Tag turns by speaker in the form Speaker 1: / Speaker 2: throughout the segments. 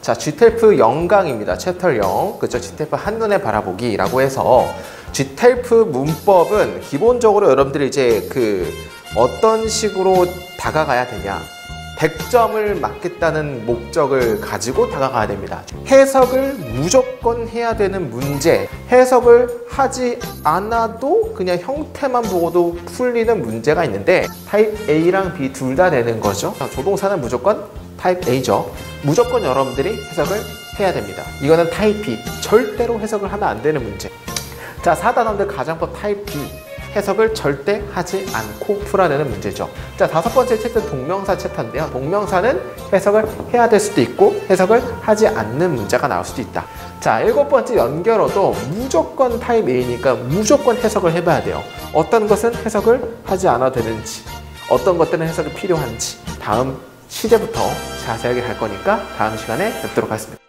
Speaker 1: 자, GTLF 0강입니다. 챕터 0. 그쵸? GTLF 한눈에 바라보기라고 해서 GTLF 문법은 기본적으로 여러분들이 이제 어떤 식으로 다가가야 되냐. 100점을 맞겠다는 목적을 가지고 다가가야 됩니다. 해석을 무조건 해야 되는 문제, 해석을 하지 않아도 그냥 형태만 보고도 풀리는 문제가 있는데 타입 A랑 B 둘 다 되는 거죠. 조동사는 무조건 타입 A죠. 무조건 여러분들이 해석을 해야 됩니다. 이거는 타입 B, 절대로 해석을 하면 안 되는 문제. 자, 4단원들 가정법 타입 B, 해석을 절대 하지 않고 풀어내는 문제죠. 자, 5번째 챕터 동명사 챕터인데요. 동명사는 해석을 해야 될 수도 있고 해석을 하지 않는 문제가 나올 수도 있다. 자, 7번째 연결어도 무조건 타입 A니까 무조건 해석을 해봐야 돼요. 어떤 것은 해석을 하지 않아도 되는지, 어떤 것들은 해석이 필요한지 다음 시제부터 자세하게 할 거니까 다음 시간에 뵙도록 하겠습니다.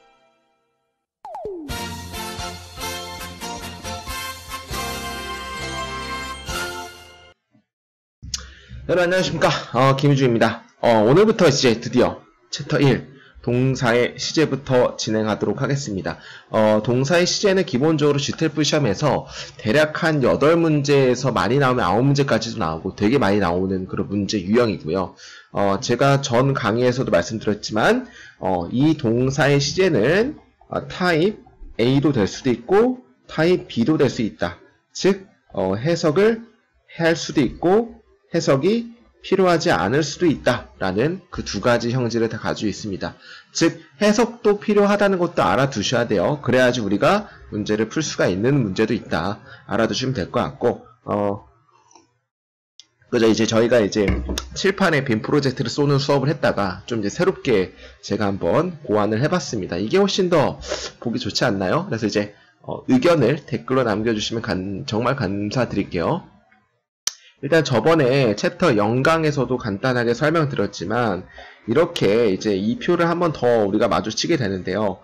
Speaker 1: 여러분 안녕하십니까, 김희주입니다. 오늘부터 이제 드디어 챕터 1 동사의 시제부터 진행하도록 하겠습니다. 동사의 시제는 기본적으로 GTLF 시험에서 대략 한 8문제에서 많이 나오면 9문제까지도 나오고 되게 많이 나오는 그런 문제 유형이고요. 제가 전 강의에서도 말씀드렸지만 이 동사의 시제는 타입 A도 될 수도 있고 타입 B도 될 수 있다. 즉 해석을 할 수도 있고 해석이 필요하지 않을 수도 있다라는 그 두 가지 형질을 다 가지고 있습니다. 즉 해석도 필요하다는 것도 알아두셔야 돼요. 그래야지 우리가 문제를 풀 수가 있는 문제도 있다. 알아두시면 될 것 같고 그죠? 이제 저희가 이제 칠판에 빔 프로젝트를 쏘는 수업을 했다가 좀 이제 새롭게 제가 한번 고안을 해봤습니다. 이게 훨씬 더 보기 좋지 않나요? 그래서 이제 의견을 댓글로 남겨주시면 정말 감사드릴게요. 일단 저번에 챕터 0강에서도 간단하게 설명드렸지만 이렇게 이제 이 표를 한번 더 우리가 마주치게 되는데요.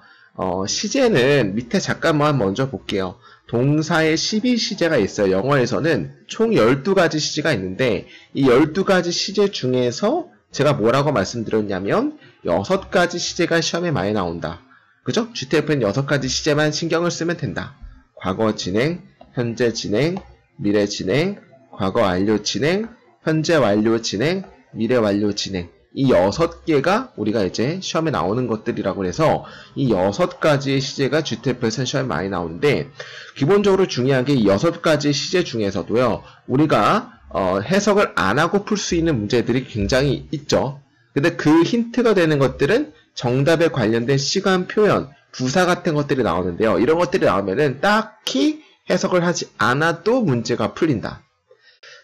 Speaker 1: 시제는 밑에 잠깐만 먼저 볼게요. 동사의 12시제가 있어요. 영어에서는 총 12가지 시제가 있는데 이 12가지 시제 중에서 제가 뭐라고 말씀드렸냐면 6가지 시제가 시험에 많이 나온다. 그죠? GTLF는 6가지 시제만 신경을 쓰면 된다. 과거 진행, 현재 진행, 미래 진행, 과거 완료 진행, 현재 완료 진행, 미래 완료 진행. 이 6개가 우리가 이제 시험에 나오는 것들이라고 해서 이 6가지의 시제가 GTLF에서 시험에 많이 나오는데 기본적으로 중요한 게 이 6가지 시제 중에서도요. 우리가 해석을 안 하고 풀 수 있는 문제들이 굉장히 있죠. 근데 그 힌트가 되는 것들은 정답에 관련된 시간 표현, 부사 같은 것들이 나오는데요. 이런 것들이 나오면은 딱히 해석을 하지 않아도 문제가 풀린다.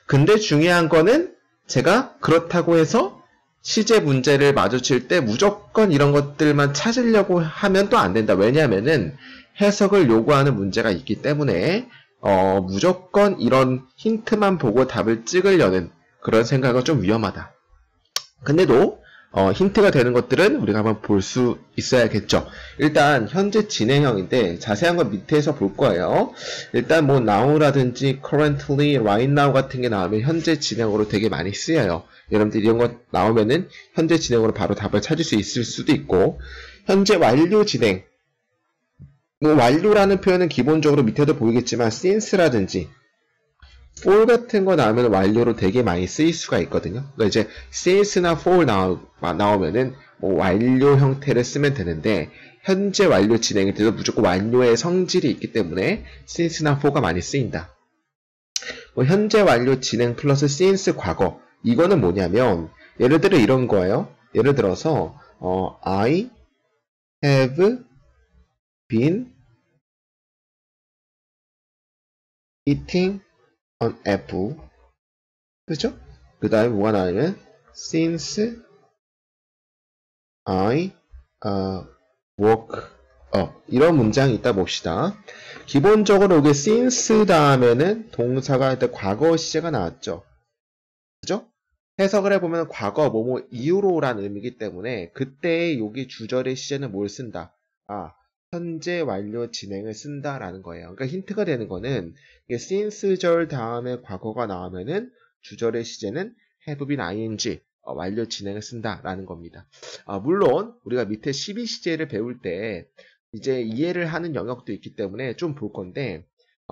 Speaker 1: 근데 중요한 거는 제가 그렇다고 해서 시제 문제를 마주칠 때 무조건 이런 것들만 찾으려고 하면 또 안 된다. 왜냐하면은 해석을 요구하는 문제가 있기 때문에 무조건 이런 힌트만 보고 답을 찍으려는 그런 생각은 좀 위험하다. 근데도 힌트가 되는 것들은 우리가 한번 볼 수 있어야겠죠. 일단 현재 진행형인데 자세한 건 밑에서 볼 거예요. 일단 뭐 now라든지 currently, right now 같은 게 나오면 현재 진행으로 되게 많이 쓰여요. 여러분들 이런 거 나오면은 현재 진행으로 바로 답을 찾을 수 있을 수도 있고 현재 완료 진행 뭐 완료라는 표현은 기본적으로 밑에도 보이겠지만 since라든지 for 같은 거 나오면 완료로 되게 많이 쓰일 수가 있거든요. 그러니까 이제 since나 for 나오면은 뭐 완료 형태를 쓰면 되는데 현재 완료 진행일 때도 무조건 완료의 성질이 있기 때문에 since나 for가 많이 쓰인다. 뭐 현재 완료 진행 플러스 since 과거 이거는 뭐냐면 예를 들어 이런 거예요. 예를 들어서 I have been eating an apple. 그죠? 그 다음에 뭐가 나오면 since I woke up 이런 문장이 있다 봅시다. 기본적으로 여기 since 다음에는 동사가 일단 과거 시제가 나왔죠. 그죠? 해석을 해보면 과거 뭐뭐 이후로라는 의미이기 때문에 그때 여기 주절의 시제는 뭘 쓴다? 현재 완료 진행을 쓴다라는 거예요. 그러니까 힌트가 되는 거는 since절 다음에 과거가 나오면은 주절의 시제는 have been ing 완료 진행을 쓴다라는 겁니다. 물론 우리가 밑에 12시제를 배울 때 이제 이해를 하는 영역도 있기 때문에 좀 볼 건데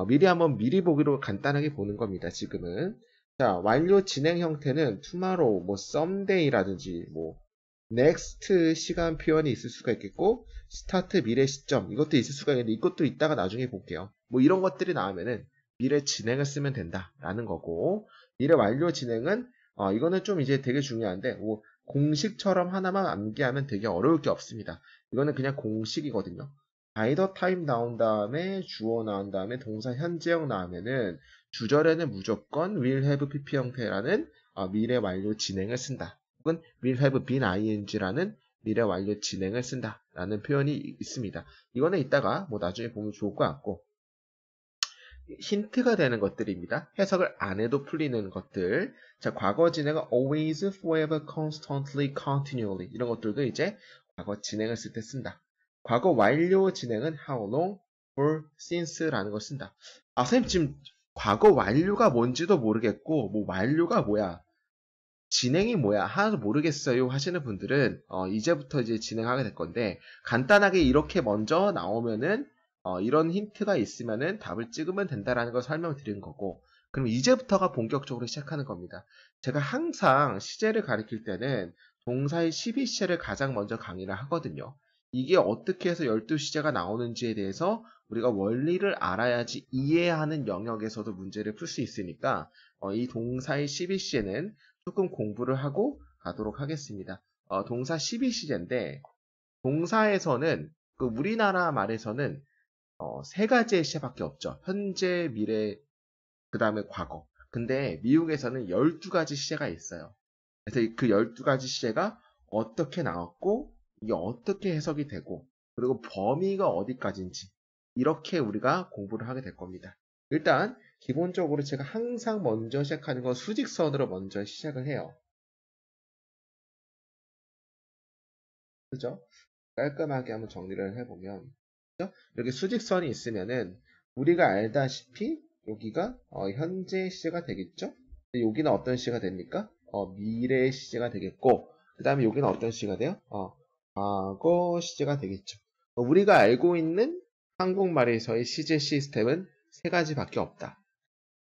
Speaker 1: 미리 한번 미리 보기로 간단하게 보는 겁니다. 지금은 자 완료 진행 형태는 tomorrow, 뭐 someday라든지 뭐 next 시간 표현이 있을 수가 있겠고 start 미래 시점 이것도 있을 수가 있는데 이것도 이따가 나중에 볼게요. 뭐 이런 것들이 나오면은 미래 진행을 쓰면 된다라는 거고 미래 완료 진행은 이거는 좀 이제 되게 중요한데 뭐 공식처럼 하나만 암기하면 되게 어려울 게 없습니다. 이거는 그냥 공식이거든요. either time 나온 다음에 주어 나온 다음에 동사 현재형 나오면은 주절에는 무조건 will have pp 형태라는 미래 완료 진행을 쓴다. 혹은 will have been ing라는 미래 완료 진행을 쓴다 라는 표현이 있습니다. 이거는 이따가 뭐 나중에 보면 좋을 것 같고 힌트가 되는 것들입니다. 해석을 안 해도 풀리는 것들. 자, 과거 진행은 always, forever, constantly, continually 이런 것들도 이제 과거 진행을 쓸 때 쓴다. 과거 완료 진행은 how long, for, since라는 걸 쓴다. 선생님 지금 과거 완료가 뭔지도 모르겠고 뭐 완료가 뭐야? 진행이 뭐야? 하나도 모르겠어요 하시는 분들은 이제부터 이제 진행하게 될 건데 간단하게 이렇게 먼저 나오면은 이런 힌트가 있으면은 답을 찍으면 된다라는 걸 설명드린 거고 그럼 이제부터가 본격적으로 시작하는 겁니다. 제가 항상 시제를 가리킬 때는 동사의 12시제를 가장 먼저 강의를 하거든요. 이게 어떻게 해서 12시제가 나오는지에 대해서 우리가 원리를 알아야지 이해하는 영역에서도 문제를 풀 수 있으니까 이 동사의 12시제는 조금 공부를 하고 가도록 하겠습니다. 동사 12시제인데 동사에서는 우리나라 말에서는 세 가지의 시제밖에 없죠. 현재, 미래, 그 다음에 과거. 근데 미국에서는 12가지 시제가 있어요. 그래서 그 12가지 시제가 어떻게 나왔고 이게 어떻게 해석이 되고 그리고 범위가 어디까지인지 이렇게 우리가 공부를 하게 될 겁니다. 일단 기본적으로 제가 항상 먼저 시작하는 건 수직선으로 먼저 시작을 해요. 그죠? 깔끔하게 한번 정리를 해보면 그죠? 이렇게 수직선이 있으면은 우리가 알다시피 여기가 현재 시제가 되겠죠? 여기는 어떤 시제가 됩니까? 미래 시제가 되겠고 그 다음에 여기는 어떤 시제가 돼요? 과거 시제가 되겠죠. 우리가 알고 있는 한국말에서의 시제 시스템은 세 가지밖에 없다.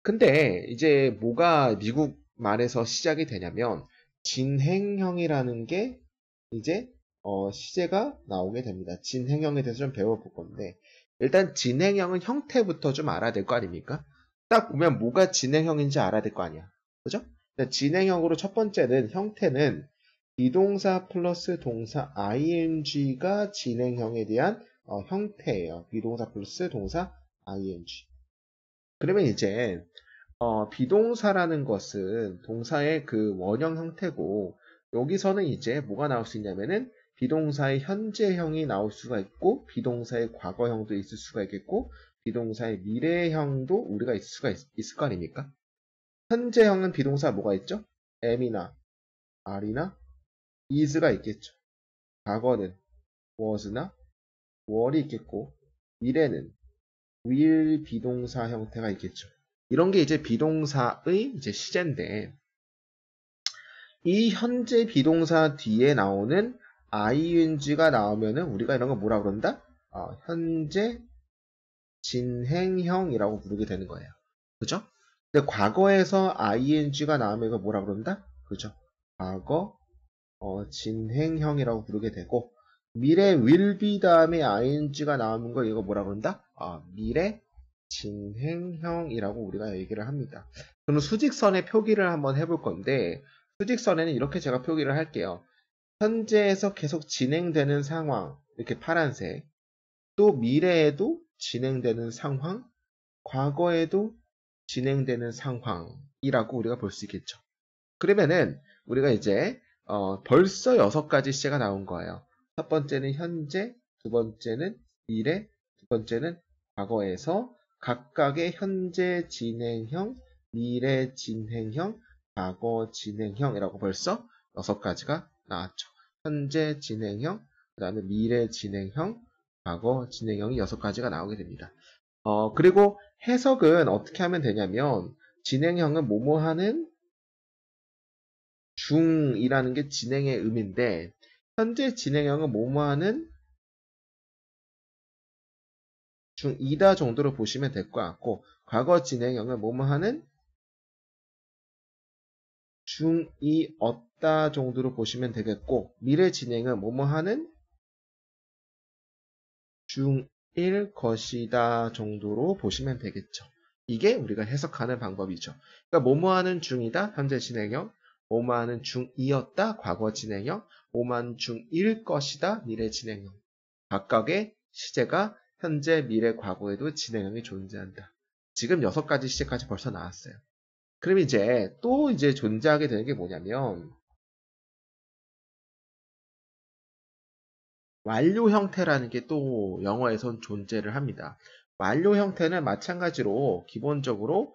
Speaker 1: 근데 이제 뭐가 미국 말에서 시작이 되냐면 진행형이라는 게 이제 시제가 나오게 됩니다. 진행형에 대해서 좀 배워볼 건데 일단 진행형은 형태부터 좀 알아야 될 거 아닙니까? 딱 보면 뭐가 진행형인지 알아야 될 거 아니야. 그죠? 진행형으로 첫 번째는 형태는 비동사 플러스 동사 ing가 진행형에 대한 형태예요. 비동사 플러스 동사 ing. 그러면 이제 비동사라는 것은 동사의 그 원형 형태고 여기서는 이제 뭐가 나올 수 있냐면은 비동사의 현재형이 나올 수가 있고 비동사의 과거형도 있을 수가 있겠고 비동사의 미래형도 우리가 있을 수가 있을 거 아닙니까? 현재형은 비동사 뭐가 있죠? am이나 are나 is가 있겠죠. 과거는 was나 were이 있겠고 미래는 will 비동사 형태가 있겠죠. 이런 게 이제 비동사의 이제 시제인데 이 현재 비동사 뒤에 나오는 ing가 나오면은 우리가 이런 거 뭐라 그런다? 현재 진행형이라고 부르게 되는 거예요. 그죠? 근데 과거에서 ing가 나오면 이거 뭐라 그런다? 그죠? 과거 진행형이라고 부르게 되고 미래 will be 다음에 ing가 나오는 거 이거 뭐라 그런다? 미래 진행형이라고 우리가 얘기를 합니다. 그럼 수직선의 표기를 한번 해볼 건데 수직선에는 이렇게 제가 표기를 할게요. 현재에서 계속 진행되는 상황 이렇게 파란색 또 미래에도 진행되는 상황 과거에도 진행되는 상황이라고 우리가 볼 수 있겠죠. 그러면은 우리가 이제 벌써 6가지 시제가 나온 거예요. 첫 번째는 현재, 두 번째는 미래, 두 번째는 과거에서 각각의 현재 진행형, 미래 진행형, 과거 진행형이라고 벌써 6가지가 나왔죠. 현재 진행형, 그 다음에 미래 진행형, 과거 진행형이 6가지가 나오게 됩니다. 그리고 해석은 어떻게 하면 되냐면 진행형은 뭐뭐 하는 중이라는 게 진행의 의미인데 현재 진행형은 뭐뭐하는 중이다 정도로 보시면 될 것 같고 과거 진행형은 뭐뭐하는 중이었다 정도로 보시면 되겠고 미래 진행은 뭐뭐하는 중일 것이다 정도로 보시면 되겠죠. 이게 우리가 해석하는 방법이죠. 그러니까 뭐뭐하는 중이다 현재 진행형, 뭐뭐하는 중이었다 과거 진행형, 뭐뭐하는 중일 것이다 미래 진행형. 각각의 시제가 현재, 미래, 과거에도 진행형이 존재한다. 지금 6가지 시제까지 벌써 나왔어요. 그럼 이제 또 이제 존재하게 되는 게 뭐냐면 완료 형태라는 게 또 영어에선 존재를 합니다. 완료 형태는 마찬가지로 기본적으로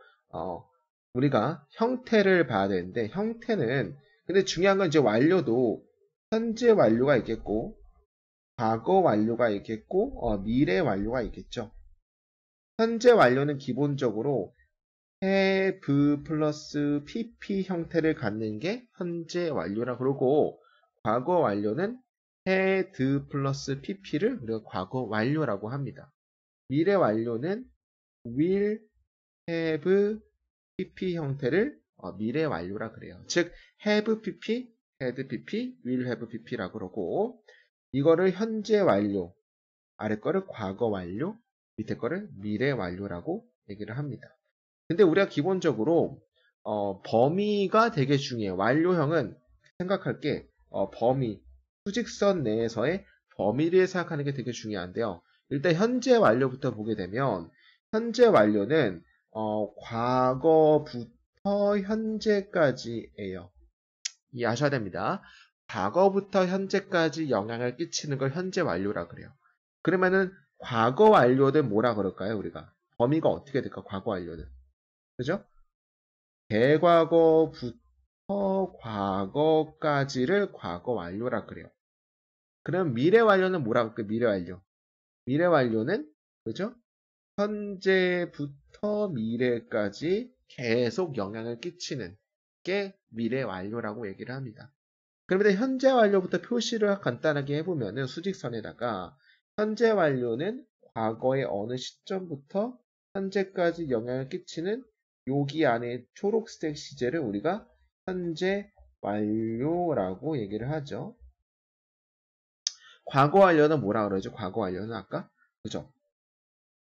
Speaker 1: 우리가 형태를 봐야 되는데 형태는 근데 중요한 건 이제 완료도 현재 완료가 있겠고 과거 완료가 있겠고 미래 완료가 있겠죠. 현재 완료는 기본적으로 have 플러스 pp 형태를 갖는 게 현재 완료라 그러고 과거 완료는 had 플러스 pp를 우리가 과거 완료라고 합니다. 미래 완료는 will have pp 형태를 미래 완료라 그래요. 즉 have pp, had pp, will have pp라고 그러고 이거를 현재 완료, 아래 거를 과거 완료, 밑에 거를 미래 완료라고 얘기를 합니다. 근데 우리가 기본적으로 범위가 되게 중요해요. 완료형은 생각할 게 범위, 수직선 내에서의 범위를 생각하는 게 되게 중요한데요. 일단 현재 완료부터 보게 되면 현재 완료는 과거부터 현재까지예요. 이해하셔야 됩니다. 과거부터 현재까지 영향을 끼치는 걸 현재 완료라 그래요. 그러면은 과거 완료는 뭐라 그럴까요, 우리가? 범위가 어떻게 될까, 과거 완료는? 그죠? 대과거부터 과거까지를 과거 완료라 그래요. 그럼 미래 완료는 뭐라고 할까요? 미래 완료. 미래 완료는 그죠? 현재부터 미래까지 계속 영향을 끼치는 게 미래 완료라고 얘기를 합니다. 그러면 현재 완료부터 표시를 간단하게 해보면은 수직선에다가 현재 완료는 과거의 어느 시점부터 현재까지 영향을 끼치는 여기 안에 초록색 시제를 우리가 현재 완료라고 얘기를 하죠. 과거 완료는 뭐라 그러죠? 과거 완료는 아까 그죠?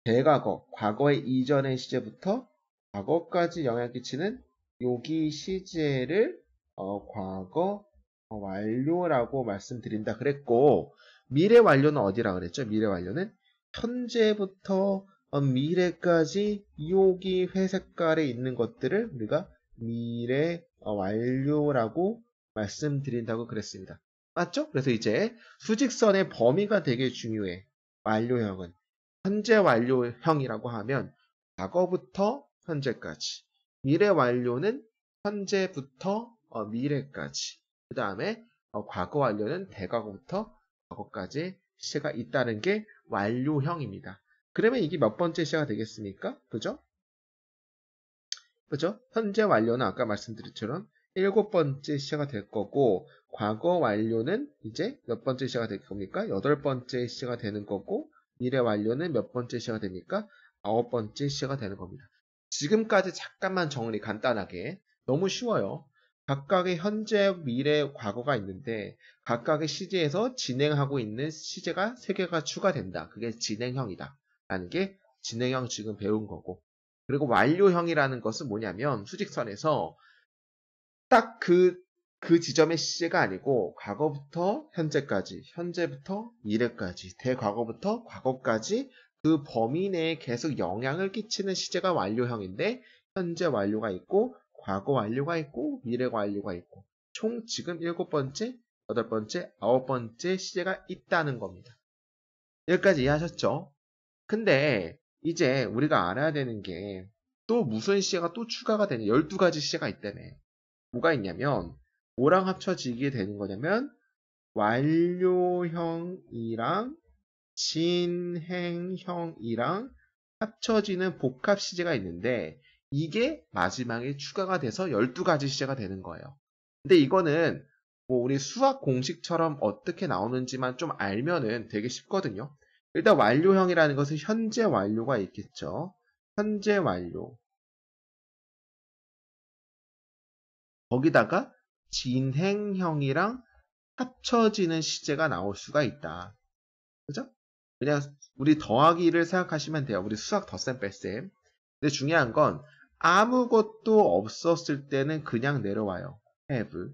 Speaker 1: 대과거, 과거의 이전의 시제부터 과거까지 영향을 끼치는 여기 시제를 과거 완료라고 말씀드린다 그랬고 미래 완료는 어디라 그랬죠? 미래 완료는 현재부터 미래까지 여기 회색깔에 있는 것들을 우리가 미래 완료라고 말씀드린다고 그랬습니다. 맞죠? 그래서 이제 수직선의 범위가 되게 중요해. 완료형은. 현재 완료형이라고 하면 과거부터 현재까지. 미래 완료는 현재부터 미래까지. 그 다음에 과거 완료는 대과거부터 과거까지 시제가 있다는 게 완료형입니다. 그러면 이게 몇 번째 시제가 되겠습니까? 그죠? 그죠? 현재 완료는 아까 말씀드렸처럼 7번째 시제가 될 거고 과거 완료는 이제 몇 번째 시제가 될 겁니까? 8번째 시제가 되는 거고 미래 완료는 몇 번째 시제가 됩니까? 9번째 시제가 되는 겁니다. 지금까지 잠깐만 정리 간단하게 너무 쉬워요. 각각의 현재, 미래, 과거가 있는데 각각의 시제에서 진행하고 있는 시제가 3개가 추가된다. 그게 진행형이다. 라는 게 진행형 지금 배운 거고 그리고 완료형이라는 것은 뭐냐면 수직선에서 딱 그 지점의 시제가 아니고 과거부터 현재까지, 현재부터 미래까지, 대과거부터 과거까지 그 범위 내에 계속 영향을 끼치는 시제가 완료형인데 현재 완료가 있고 과거 완료가 있고 미래 완료가 있고 총 지금 7번째, 8번째, 9번째 시제가 있다는 겁니다. 여기까지 이해하셨죠? 근데 이제 우리가 알아야 되는 게 또 무슨 시제가 또 추가가 되냐 12가지 시제가 있다며. 뭐가 있냐면 뭐랑 합쳐지게 되는 거냐면 완료형이랑 진행형이랑 합쳐지는 복합 시제가 있는데 이게 마지막에 추가가 돼서 12가지 시제가 되는 거예요. 근데 이거는 뭐 우리 수학 공식처럼 어떻게 나오는지만 좀 알면은 되게 쉽거든요. 일단 완료형이라는 것은 현재 완료가 있겠죠. 현재 완료. 거기다가 진행형이랑 합쳐지는 시제가 나올 수가 있다. 그죠? 그냥 우리 더하기를 생각하시면 돼요. 우리 수학 덧셈 뺄셈. 근데 중요한 건 아무것도 없었을 때는 그냥 내려와요. have.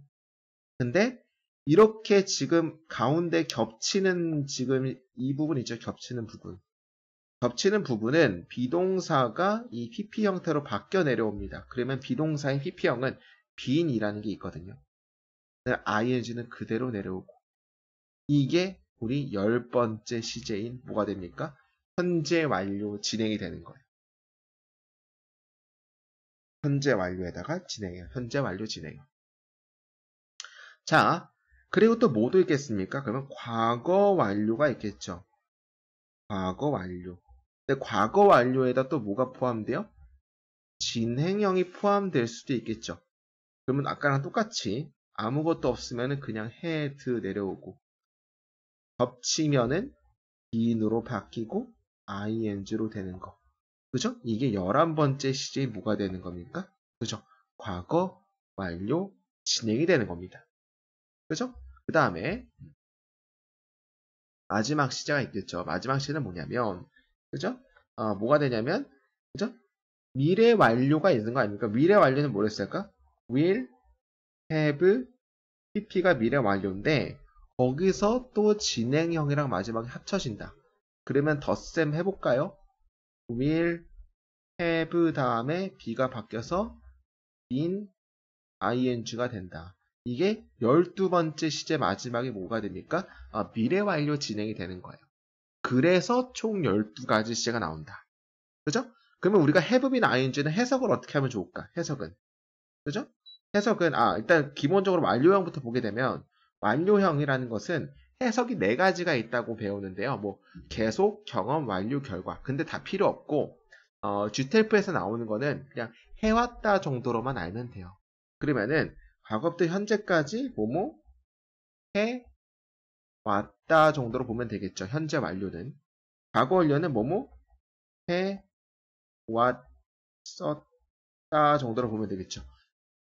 Speaker 1: 근데 이렇게 지금 가운데 겹치는 지금 이 부분 있죠? 겹치는 부분. 겹치는 부분은 비동사가 이 PP 형태로 바뀌어 내려옵니다. 그러면 비동사의 PP형은 being이라는 게 있거든요. ing는 그대로 내려오고 이게 우리 10번째 시제인 뭐가 됩니까? 현재 완료 진행이 되는 거예요. 현재 완료에다가 진행해요. 현재 완료 진행. 자, 그리고 또 뭐도 있겠습니까? 그러면 과거 완료가 있겠죠. 과거 완료. 근데 과거 완료에다 또 뭐가 포함돼요? 진행형이 포함될 수도 있겠죠. 그러면 아까랑 똑같이 아무것도 없으면 그냥 had 내려오고 겹치면은 being으로 바뀌고 ing로 되는 거. 그죠? 이게 11번째 시제에 뭐가 되는 겁니까? 그죠? 과거 완료 진행이 되는 겁니다. 그죠? 그 다음에 마지막 시제가 있겠죠. 마지막 시제는 뭐냐면 그죠? 뭐가 되냐면 그죠? 미래 완료가 있는 거 아닙니까? 미래 완료는 뭐랬을까? will, have, pp가 미래 완료인데 거기서 또 진행형이랑 마지막에 합쳐진다. 그러면 덧셈 해볼까요? will, have 다음에 be가 바뀌어서 been, ing가 된다. 이게 12번째 시제 마지막에 뭐가 됩니까? 미래 완료 진행이 되는 거예요. 그래서 총 12가지 시제가 나온다. 그죠? 그러면 우리가 have been ing는 해석을 어떻게 하면 좋을까? 해석은. 그죠? 해석은, 일단 기본적으로 완료형부터 보게 되면, 완료형이라는 것은 해석이 4가지가 있다고 배우는데요. 뭐, 계속, 경험, 완료, 결과. 근데 다 필요 없고, GTF에서 나오는 거는 그냥 해왔다 정도로만 알면 돼요. 그러면은, 과거부터 현재까지 뭐뭐 해왔다 정도로 보면 되겠죠. 현재 완료는. 과거 완료는 뭐뭐 해왔었다 정도로 보면 되겠죠.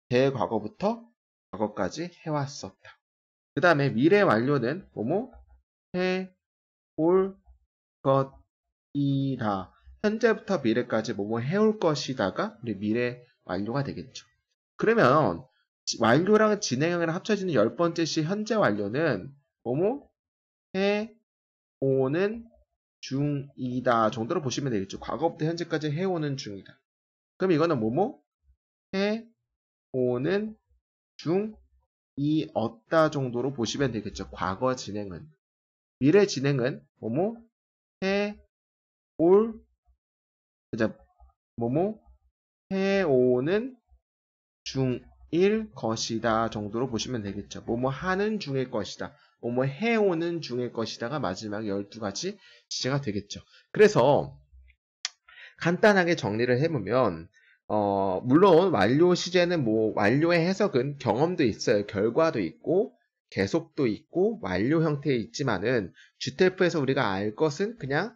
Speaker 1: 대과거부터 과거까지 해왔었다. 그 다음에 미래 완료는 뭐뭐 해올 것이다. 현재부터 미래까지 뭐뭐 해올 것이다가 우리 미래 완료가 되겠죠. 그러면 완료랑 진행형이랑 합쳐지는 10번째 시 현재 완료는 뭐뭐 해오는 중이다 정도로 보시면 되겠죠. 과거부터 현재까지 해오는 중이다. 그럼 이거는 뭐뭐 해오는 중이었다 정도로 보시면 되겠죠. 과거 진행은. 미래 진행은 뭐뭐 해올 그죠? 뭐뭐 해오는 중일 것이다 정도로 보시면 되겠죠. 뭐뭐 하는 중일 것이다. 뭐뭐 해오는 중일 것이다가 마지막 12가지 시제가 되겠죠. 그래서 간단하게 정리를 해보면 물론 완료 시제는 뭐 완료의 해석은 경험도 있어요. 결과도 있고 계속도 있고 완료 형태에 있지만은 GTF에서 우리가 알 것은 그냥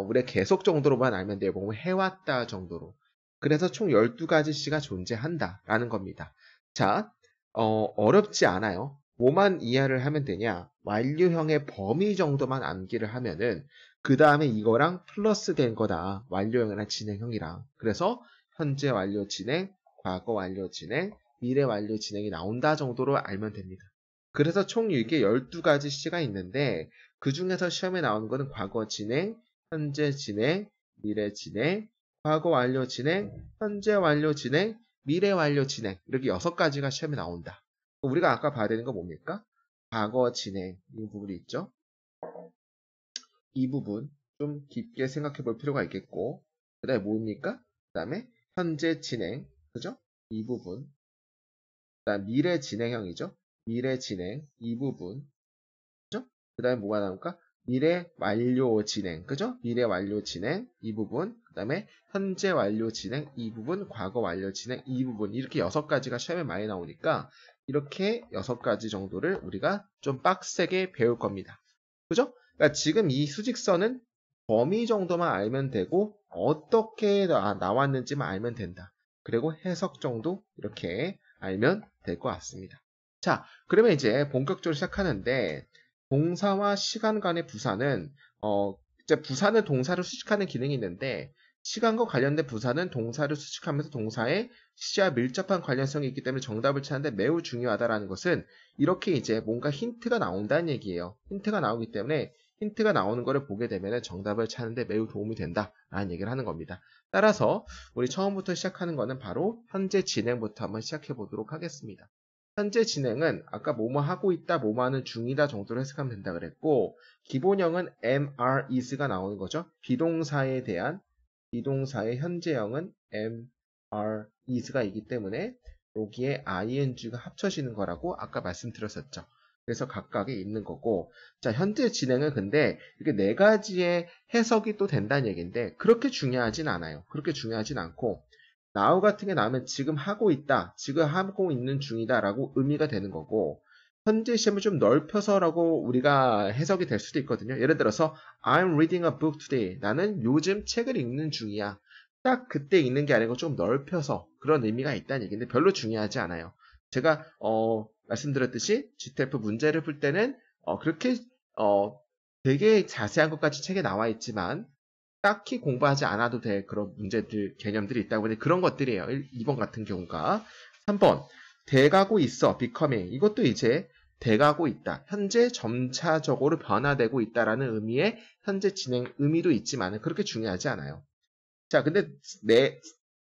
Speaker 1: 우리가 계속 정도로만 알면 돼요. 뭐 해왔다 정도로. 그래서 총 12가지 시가 존재한다라는 겁니다. 자, 어렵지 않아요. 뭐만 이해를 하면 되냐? 완료형의 범위 정도만 암기를 하면은 그 다음에 이거랑 플러스 된 거다. 완료형이랑 진행형이랑. 그래서 현재 완료 진행, 과거 완료 진행, 미래 완료 진행이 나온다 정도로 알면 됩니다. 그래서 총 이게 12가지 시가 있는데 그 중에서 시험에 나오는 거는 과거 진행, 현재 진행, 미래 진행, 과거 완료 진행, 현재 완료 진행, 미래 완료 진행 이렇게 6가지가 시험에 나온다. 우리가 아까 봐야 되는 거 뭡니까? 과거 진행 이 부분이 있죠. 이 부분 좀 깊게 생각해 볼 필요가 있겠고 그 다음에 뭡니까? 그 다음에 현재 진행 그죠? 이 부분 그 다음 미래 진행형이죠? 미래 진행 이 부분 그죠? 그 다음에 뭐가 나올까? 미래 완료 진행 그죠? 미래 완료 진행 이 부분 그 다음에 현재 완료 진행 이 부분 과거 완료 진행 이 부분 이렇게 6가지가 시험에 많이 나오니까 이렇게 6가지 정도를 우리가 좀 빡세게 배울 겁니다. 그죠? 그러니까 지금 이 수직선은 범위 정도만 알면 되고 어떻게 나왔는지만 알면 된다. 그리고 해석 정도 이렇게 알면 될 것 같습니다. 자, 그러면 이제 본격적으로 시작하는데 동사와 시간 간의 부사는 이제 부사는 동사를 수식하는 기능이 있는데 시간과 관련된 부사는 동사를 수식하면서 동사의 시제와 밀접한 관련성이 있기 때문에 정답을 찾는데 매우 중요하다라는 것은 이렇게 이제 뭔가 힌트가 나온다는 얘기예요. 힌트가 나오기 때문에 힌트가 나오는 것을 보게 되면 정답을 찾는데 매우 도움이 된다라는 얘기를 하는 겁니다. 따라서 우리 처음부터 시작하는 거는 바로 현재 진행부터 한번 시작해 보도록 하겠습니다. 현재 진행은 아까 뭐뭐 하고 있다, 뭐뭐 하는 중이다 정도로 해석하면 된다 그랬고 기본형은 MR is가 나오는 거죠. 비동사에 대한 비동사의 현재형은 MR is가 있기 때문에 여기에 ing가 합쳐지는 거라고 아까 말씀드렸었죠. 그래서 각각에 있는 거고 자 현재 진행은 근데 이렇게 4가지의 해석이 또 된다는 얘기인데 그렇게 중요하진 않아요. 그렇게 중요하진 않고 now 같은 게 나오면 지금 하고 있다, 지금 하고 있는 중이다 라고 의미가 되는 거고 현재 시험을 좀 넓혀서라고 우리가 해석이 될 수도 있거든요. 예를 들어서 I'm reading a book today. 나는 요즘 책을 읽는 중이야. 딱 그때 읽는 게 아니고 좀 넓혀서 그런 의미가 있다는 얘기인데 별로 중요하지 않아요. 제가 말씀드렸듯이 GTF 문제를 풀 때는 그렇게 되게 자세한 것까지 책에 나와 있지만 딱히 공부하지 않아도 될 그런 문제들, 개념들이 있다 보니 그런 것들이에요. 2번 같은 경우가. 3번, 돼가고 있어, becoming. 이것도 이제 돼가고 있다. 현재 점차적으로 변화되고 있다라는 의미의 현재 진행 의미도 있지만 그렇게 중요하지 않아요. 자, 근데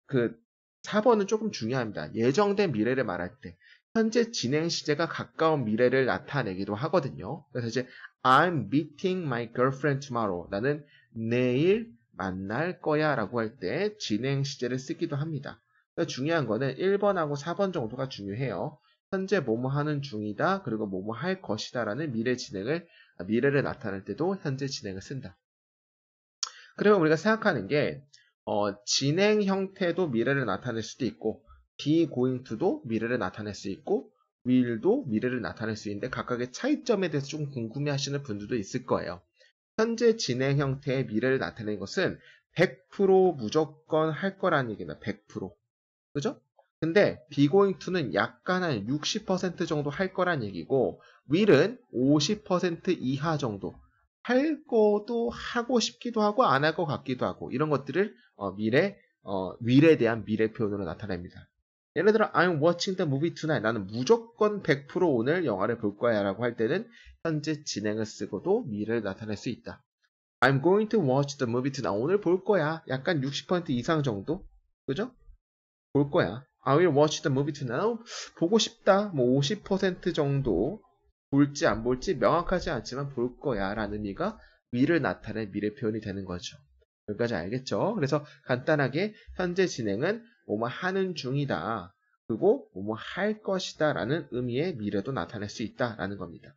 Speaker 1: 그 4번은 조금 중요합니다. 예정된 미래를 말할 때 현재 진행 시제가 가까운 미래를 나타내기도 하거든요. 그래서 이제 I'm meeting my girlfriend tomorrow. 나는 내일 만날 거야 라고 할 때 진행 시제를 쓰기도 합니다. 중요한 거는 1번하고 4번 정도가 중요해요. 현재 뭐뭐 하는 중이다. 그리고 뭐뭐 할 것이다 라는 미래를 나타낼 때도 현재 진행을 쓴다. 그러면 우리가 생각하는 게 진행 형태도 미래를 나타낼 수도 있고 be going to도 미래를 나타낼 수 있고 will도 미래를 나타낼 수 있는데 각각의 차이점에 대해서 좀 궁금해 하시는 분들도 있을 거예요. 현재 진행 형태의 미래를 나타내는 것은 100% 무조건 할 거라는 얘기다. 100%. 그죠? 근데 be going to는 약간 한 60% 정도 할 거란 얘기고 will은 50% 이하 정도 할 거도 하고 싶기도 하고 안 할 것 같기도 하고 이런 것들을 will에 대한 미래 표현으로 나타냅니다. 예를 들어 I'm watching the movie tonight. 나는 무조건 100% 오늘 영화를 볼 거야 라고 할 때는 현재 진행을 쓰고도 미래를 나타낼 수 있다. I'm going to watch the movie tonight. 오늘 볼 거야. 약간 60% 이상 정도? 그죠? 볼 거야. I will watch the movie tonight. 보고 싶다. 뭐 50% 정도 볼지 안 볼지 명확하지 않지만 볼 거야 라는 의미가 will을 나타낸 미래 표현이 되는 거죠. 여기까지 알겠죠? 그래서 간단하게 현재 진행은 뭐뭐 하는 중이다. 그리고 뭐뭐 할 것이다 라는 의미의 미래도 나타낼 수 있다 라는 겁니다.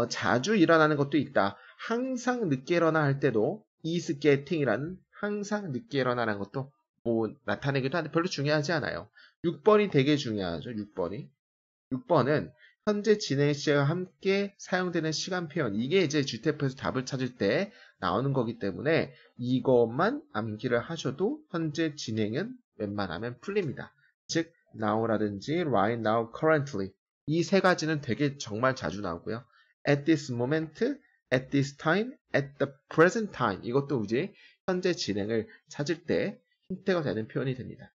Speaker 1: 자주 일어나는 것도 있다. 항상 늦게 일어나 할 때도 is getting이라는 항상 늦게 일어나는 것도 뭐 나타내기도 하는데 별로 중요하지 않아요. 6번이 되게 중요하죠. 6번은 현재 진행 시제와 함께 사용되는 시간 표현. 이게 이제 GTF에서 답을 찾을 때 나오는 거기 때문에 이것만 암기를 하셔도 현재 진행은 웬만하면 풀립니다. 즉 now라든지 right now, currently 이 세 가지는 되게 정말 자주 나오고요. at this moment, at this time, at the present time 이것도 이제 현재 진행을 찾을 때 힌트가 되는 표현이 됩니다.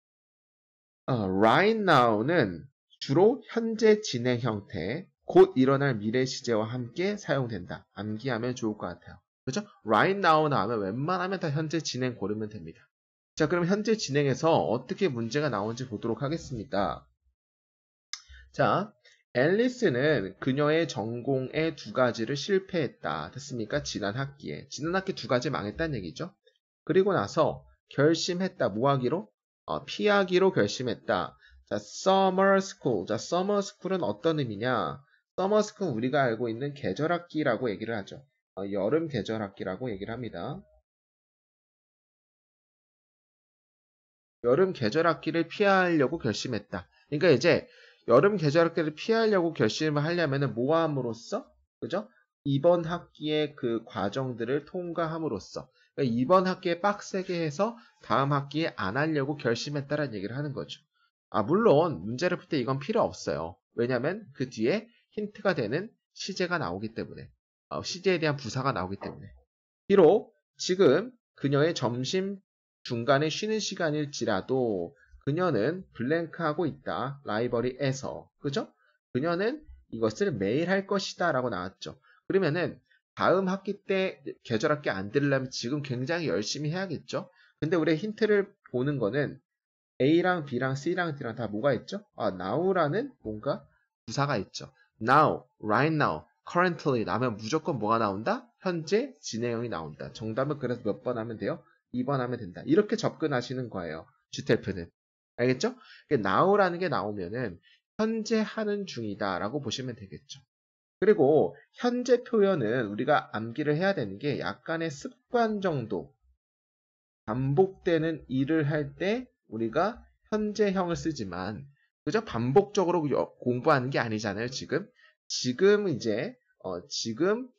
Speaker 1: right now는 주로 현재 진행 형태, 곧 일어날 미래 시제와 함께 사용된다. 암기하면 좋을 것 같아요. 그렇죠? right now 나오면 웬만하면 다 현재 진행 고르면 됩니다. 자, 그럼 현재 진행에서 어떻게 문제가 나오는지 보도록 하겠습니다. 자, 앨리스는 그녀의 전공의 2가지를 실패했다. 됐습니까? 지난 학기 2가지 망했다는 얘기죠. 그리고 나서 결심했다. 뭐 하기로? 피하기로 결심했다. 자, summer school. 자, summer school은 어떤 의미냐? summer school 우리가 알고 있는 계절학기라고 얘기를 하죠. 여름 계절학기라고 얘기를 합니다. 여름 계절학기를 피하려고 결심했다. 그러니까 이제 여름 계절학기를 피하려고 결심을 하려면은 뭐 함으로써? 그죠? 이번 학기의 그 과정들을 통과함으로써. 그러니까 이번 학기에 빡세게 해서 다음 학기에 안 하려고 결심했다라는 얘기를 하는 거죠. 물론 문제를 풀 때 이건 필요 없어요. 왜냐면 그 뒤에 힌트가 되는 시제가 나오기 때문에. 시제에 대한 부사가 나오기 때문에. 비록 지금 그녀의 점심 중간에 쉬는 시간일지라도 그녀는 블랭크하고 있다. 라이벌리에서. 그죠? 그녀는 이것을 매일 할 것이다 라고 나왔죠. 그러면은 다음 학기 때 계절 학기 안 들으려면 지금 굉장히 열심히 해야겠죠? 근데 우리 힌트를 보는 거는 A랑 B랑 C랑 D랑 다 뭐가 있죠? now라는 뭔가 부사가 있죠. now, right now, currently 나면 무조건 뭐가 나온다? 현재 진행형이 나온다. 정답은 그래서 몇 번 하면 돼요? 2번 하면 된다. 이렇게 접근하시는 거예요. GTF는. 알겠죠? now라는 게 나오면은 현재 하는 중이다 라고 보시면 되겠죠. 그리고 현재 표현은 우리가 암기를 해야 되는 게 약간의 습관 정도 반복되는 일을 할 때 우리가 현재형을 쓰지만 그죠? 반복적으로 공부하는 게 아니잖아요, 지금. 지금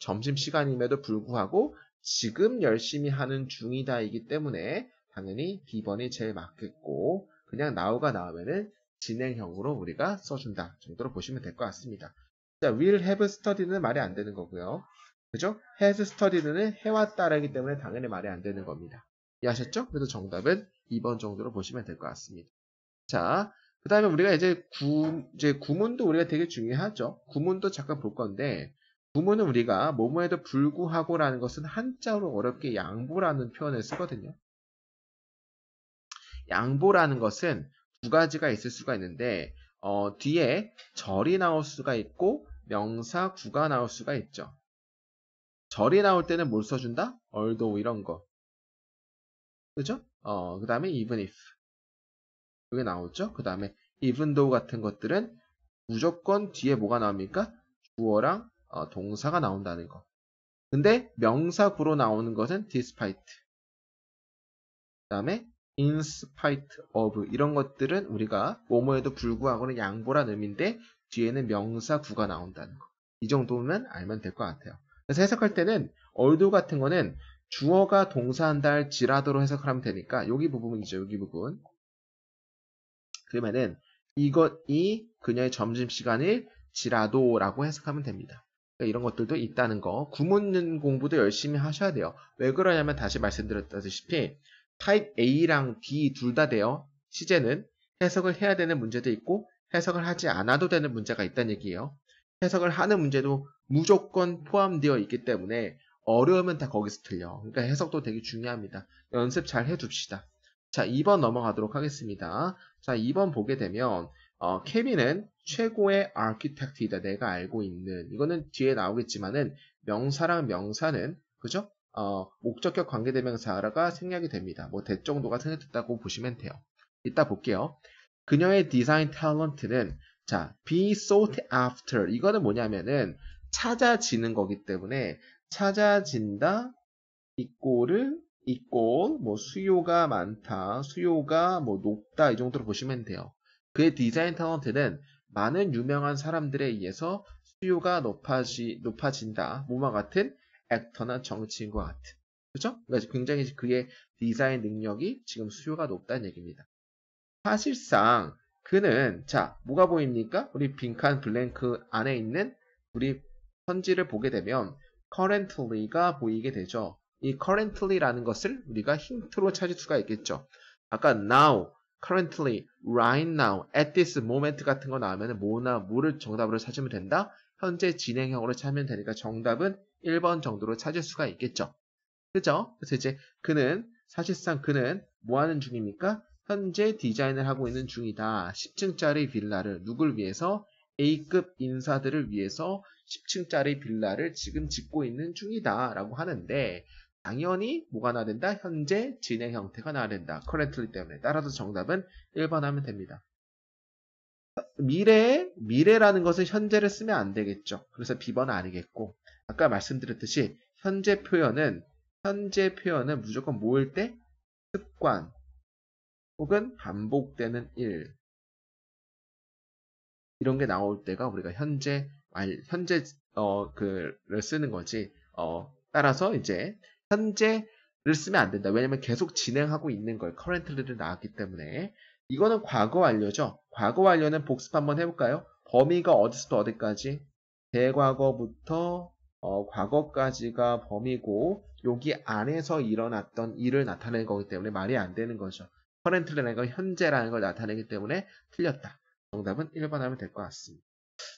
Speaker 1: 점심시간임에도 불구하고 지금 열심히 하는 중이다이기 때문에 당연히 B번이 제일 맞겠고 그냥 now가 나오면은 진행형으로 우리가 써준다 정도로 보시면 될 것 같습니다. 자, will have studied는 말이 안 되는 거고요. 그죠? has studied는 해왔다라기 때문에 당연히 말이 안 되는 겁니다. 이해하셨죠? 그래서 정답은 2번 정도로 보시면 될 것 같습니다. 자, 그 다음에 우리가 이제 구문도 우리가 되게 중요하죠. 구문도 잠깐 볼 건데, 구문은 우리가 뭐뭐에도 불구하고라는 것은 한자로 어렵게 양보라는 표현을 쓰거든요. 양보라는 것은 두 가지가 있을 수가 있는데, 뒤에 절이 나올 수가 있고, 명사 구가 나올 수가 있죠. 절이 나올 때는 뭘 써준다? although 이런 거. 그죠? 그 다음에 even if. 이게 나오죠? 그 다음에 even though 같은 것들은 무조건 뒤에 뭐가 나옵니까? 주어랑 동사가 나온다는 거. 근데 명사 구로 나오는 것은 despite. 그 다음에 in spite of 이런 것들은 우리가 뭐뭐에도 불구하고는 양보란 의미인데 뒤에는 명사 구가 나온다는 거. 이 정도면 알면 될 것 같아요. 그래서 해석할 때는 although 같은 거는 주어가 동사한다 할지라도로 해석을 하면 되니까 여기 부분이죠. 여기 부분. 그러면은 이것이 그녀의 점심시간일지라도라고 해석하면 됩니다. 그러니까 이런 것들도 있다는 거. 구문 공부도 열심히 하셔야 돼요. 왜 그러냐면 다시 말씀드렸다시피 타입 A랑 B 둘 다 돼요. 시제는 해석을 해야 되는 문제도 있고 해석을 하지 않아도 되는 문제가 있다는 얘기예요. 해석을 하는 문제도 무조건 포함되어 있기 때문에 어려우면 다 거기서 틀려. 그러니까 해석도 되게 중요합니다. 연습 잘 해둡시다. 자, 2번 넘어가도록 하겠습니다. 자, 2번 보게 되면 케빈은 최고의 아키텍트이다. 내가 알고 있는. 이거는 뒤에 나오겠지만은 명사랑 명사는 그죠? 목적격 관계대명사가 생략이 됩니다. 뭐 대 정도가 생략됐다고 보시면 돼요. 이따 볼게요. 그녀의 디자인 탤런트는 자, be sought after. 이거는 뭐냐면은 찾아지는 거기 때문에 찾아진다 이꼬를 뭐 수요가 많다, 수요가 뭐 높다 이 정도로 보시면 돼요. 그의 디자인 탤런트는 많은 유명한 사람들에 의해서 수요가 높아진다. 뭐와 같은 액터나 정치인과 같은. 그죠? 그러니까 굉장히 그의 디자인 능력이 지금 수요가 높다는 얘기입니다. 사실상 그는 자 뭐가 보입니까? 우리 빈칸 블랭크 안에 있는 우리 선지를 보게 되면 currently가 보이게 되죠. 이 currently라는 것을 우리가 힌트로 찾을 수가 있겠죠. 아까 now, currently, right now, at this moment 같은 거 나오면 뭐를 정답으로 찾으면 된다? 현재 진행형으로 찾으면 되니까 정답은 1번 정도로 찾을 수가 있겠죠. 그죠? 그래서 이제 사실상 그는 뭐 하는 중입니까? 현재 디자인을 하고 있는 중이다. 10층짜리 빌라를 누굴 위해서? A급 인사들을 위해서 10층짜리 빌라를 지금 짓고 있는 중이다. 라고 하는데 당연히 뭐가 나야 된다? 현재 진행 형태가 나야 된다. currently 때문에. 따라서 정답은 1번 하면 됩니다. 미래라는 것은 현재를 쓰면 안 되겠죠. 그래서 B번은 아니겠고 아까 말씀드렸듯이 현재 표현은 무조건 뭐일 때? 습관 혹은 반복되는 일 이런 게 나올 때가 우리가 현재 그를 쓰는 거지. 따라서 이제 현재를 쓰면 안 된다. 왜냐면 계속 진행하고 있는 걸 currently를 나왔기 때문에. 이거는 과거 완료죠. 과거 완료는 복습 한번 해볼까요? 범위가 어디서부터 어디까지? 대과거부터 과거까지가 범위고 여기 안에서 일어났던 일을 나타내는 거기 때문에 말이 안 되는 거죠. currently라는 건 현재라는 걸 나타내기 때문에 틀렸다. 정답은 1번 하면 될 것 같습니다.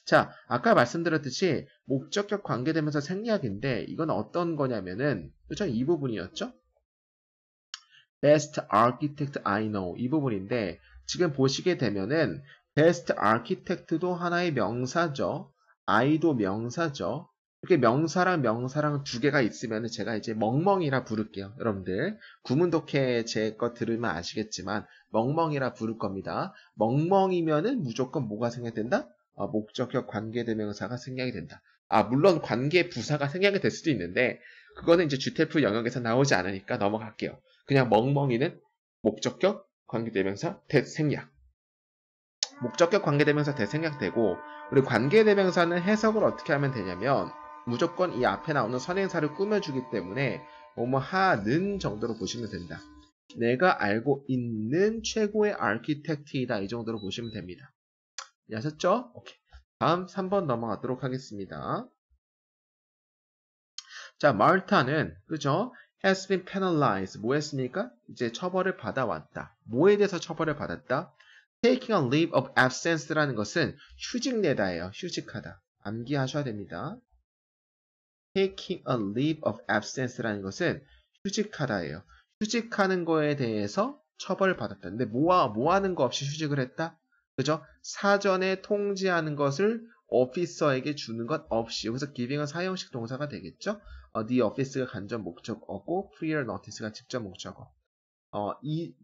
Speaker 1: 자, 아까 말씀드렸듯이 목적격 관계대명사 생략인데 이건 어떤 거냐면은 그죠? 이 부분이었죠? Best architect I know 이 부분인데 지금 보시게 되면은 best architect도 하나의 명사죠. I도 명사죠. 이렇게 명사랑 두 개가 있으면 제가 이제 멍멍이라 부를게요. 여러분들 구문독해 제 거 들으면 아시겠지만 멍멍이라 부를 겁니다. 멍멍이면은 무조건 뭐가 생략된다? 목적격 관계대명사가 생략이 된다. 물론 관계 부사가 생략이 될 수도 있는데 그거는 이제 주텔프 영역에서 나오지 않으니까 넘어갈게요. 그냥 멍멍이는 목적격 관계대명사 대생략. 목적격 관계대명사 대생략되고 우리 관계대명사는 해석을 어떻게 하면 되냐면 무조건 이 앞에 나오는 선행사를 꾸며주기 때문에 뭐뭐 하는 정도로 보시면 된다. 내가 알고 있는 최고의 아키텍트이다 이 정도로 보시면 됩니다. 아셨죠? 오케이. 다음 3번 넘어가도록 하겠습니다. 자, 마르타는 그죠? has been penalized. 뭐 했습니까? 이제 처벌을 받아왔다. 뭐에 대해서 처벌을 받았다? taking a leave of absence라는 것은 휴직 내다예요. 휴직하다. 암기하셔야 됩니다. taking a leave of absence라는 것은 휴직하다예요. 휴직하는 거에 대해서 처벌을 받았다. 근데 뭐 하는 거 없이 휴직을 했다? 그죠? 사전에 통지하는 것을 오피서에게 주는 것 없이 여기서 giving은 사형식 동사가 되겠죠? the office가 간접 목적어고 prior notice가 직접 목적어.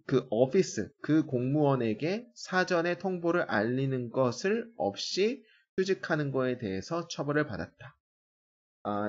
Speaker 1: 그 office, 그 공무원에게 사전에 통보를 알리는 것을 없이 휴직하는 거에 대해서 처벌을 받았다.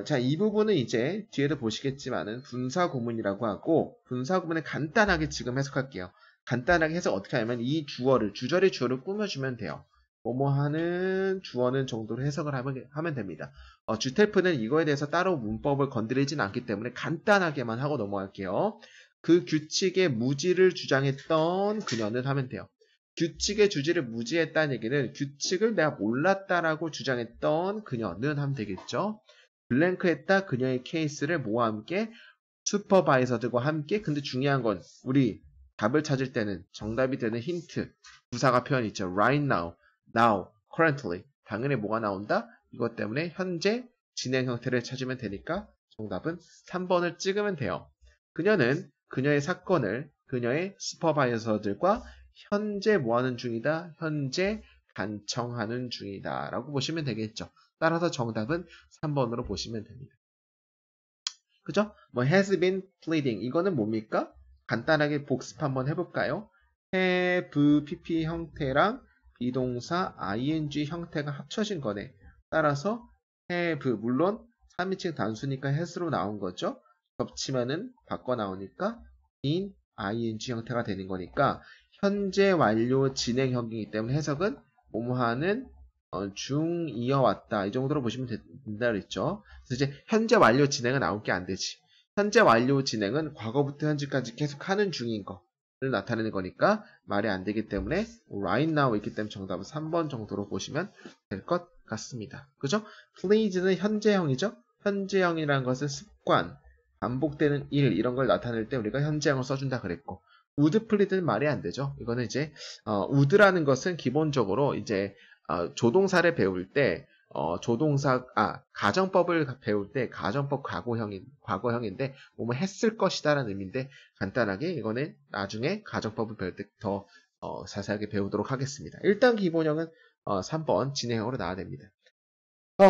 Speaker 1: 자, 이 부분은 이제 뒤에도 보시겠지만은 분사구문이라고 하고 분사구문을 간단하게 지금 해석할게요. 간단하게 해서 어떻게 하냐면 이 주절의 주어를 꾸며주면 돼요. 뭐뭐 하는 주어는 정도로 해석을 하면 됩니다. 주텔프는 이거에 대해서 따로 문법을 건드리진 않기 때문에 간단하게만 하고 넘어갈게요. 그 규칙의 무지를 주장했던 그녀는 하면 돼요. 규칙의 주지를 무지했다는 얘기는 규칙을 내가 몰랐다라고 주장했던 그녀는 하면 되겠죠. 블랭크했다 그녀의 케이스를 뭐와 함께 슈퍼바이저들과 함께. 근데 중요한 건 우리 답을 찾을 때는 정답이 되는 힌트 부사가 표현 있죠. right now, now, currently. 당연히 뭐가 나온다? 이것 때문에 현재 진행 형태를 찾으면 되니까 정답은 3번을 찍으면 돼요. 그녀는 그녀의 사건을 그녀의 슈퍼바이저들과 현재 뭐하는 중이다? 현재 간청하는 중이다 라고 보시면 되겠죠. 따라서 정답은 3번으로 보시면 됩니다. 그죠? has been pleading. 이거는 뭡니까? 간단하게 복습 한번 해볼까요? have, pp 형태랑 비동사 ing 형태가 합쳐진 거네. 따라서 have, 물론 3인칭 단수니까 has로 나온 거죠. 겹치면은 바꿔 나오니까 in, ing 형태가 되는 거니까 현재 완료 진행형이기 때문에 해석은 뭐뭐하는 중 이어왔다. 이 정도로 보시면 된다 그랬죠. 그래서 이제 현재 완료 진행은 나올 게 안 되지. 현재 완료 진행은 과거부터 현재까지 계속 하는 중인 거를 나타내는 거니까 말이 안 되기 때문에 right now 있기 때문에 정답은 3번 정도로 보시면 될 것 같습니다. 그죠? please는 현재형이죠. 현재형이라는 것은 습관, 반복되는 일 이런 걸 나타낼 때 우리가 현재형을 써준다 그랬고 would please는 말이 안 되죠. 이거는 이제 would라는 것은 기본적으로 이제 조동사를 배울 때 가정법을 배울 때 가정법 과거형인데 뭐뭐 했을 것이다라는 의미인데 간단하게 이거는 나중에 가정법을 배울 때 더 자세하게 배우도록 하겠습니다. 일단 기본형은 3번 진행형으로 나와야 됩니다.